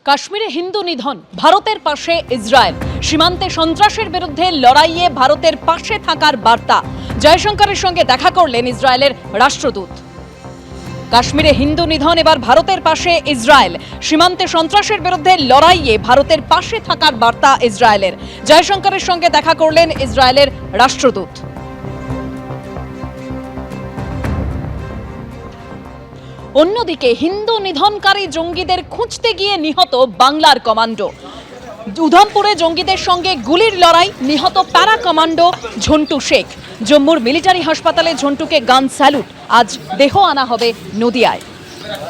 কাশ্মীরে হিন্দু নিধন, ভারতের পাশে ইসরায়েল। সীমান্তে সন্ত্রাসের বিরুদ্ধে লড়াইয়ে ভারতের পাশে থাকার বার্তা। জয়শঙ্করের সঙ্গে দেখা করলেন ইসরায়েলের রাষ্ট্রদূত। কাশ্মীরে হিন্দু নিধন, এবার ভারতের পাশে ইসরায়েল। সীমান্তে সন্ত্রাসের বিরুদ্ধে লড়াইয়ে ভারতের পাশে থাকার বার্তা ইসরায়েলের। জয়শঙ্করের সঙ্গে দেখা করলেন ইসরায়েলের রাষ্ট্রদূত। অন্যদিকে হিন্দু নিধনকারী জঙ্গিদের খুঁজতে গিয়ে নিহত বাংলার কমান্ডো। উধমপুরে জঙ্গিদের সঙ্গে গুলির লড়াই, নিহত প্যারা কমান্ডো ঝন্টু শেখ। জম্মুর মিলিটারি হাসপাতালে ঝন্টুকে গান স্যালুট। আজ দেহ আনা হবে নদিয়ায়।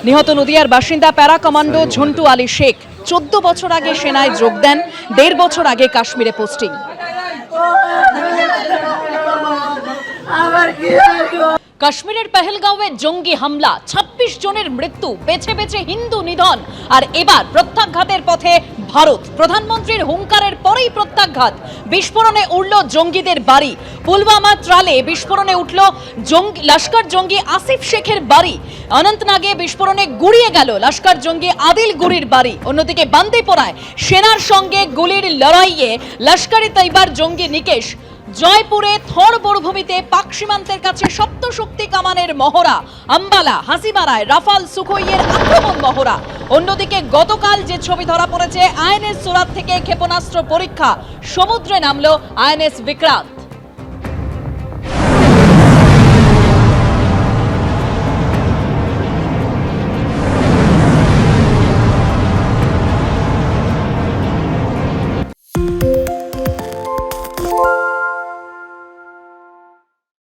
নিহত নদিয়ার বাসিন্দা প্যারা কমান্ডো ঝন্টু আলী শেখ 14 বছর আগে সেনায় যোগ দেন, 1.5 বছর আগে কাশ্মীরে পোস্টিং। কাশ্মীরের পেহেলগাঁওয়ে জঙ্গি হামলা, 26 জনের মৃত্যু, বেছে বেছে হিন্দু নিধন। আর এবার প্রত্যাঘাতের পথে ভারত। প্রধানমন্ত্রীর হুঙ্কারের পরেই প্রত্যাঘাত। বিস্ফোরণে উড়ল জঙ্গিদের বাড়ি। পুলওয়ামা ত্রালে বিস্ফোরণে উঠল লস্কর জঙ্গি আসিফ শেখের বাড়ি। অনন্তনাগে বিস্ফোরণে গুড়িয়ে গেল লস্কর জঙ্গি আদিল গুরির বাড়ি। অন্যদিকে বান্দিপোরায় সেনার সঙ্গে গুলির লড়াইয়ে লস্কর-ই তৈবার জঙ্গি নিকেশ। জয়পুরে থর মরুভূমিতে পাক সীমান্তের কাছে সপ্তশক্তি কামানের মহড়া। আম্বালা, হাসিমারায় রাফাল সুখোইয়ের আক্রমণ মহড়া। অন্যদিকে গতকাল যে ছবি ধরা পড়েছে, আইএনএস সুরাত থেকে ক্ষেপণাস্ত্র পরীক্ষা। সমুদ্রে নামলো আইএনএস বিক্রান্ত।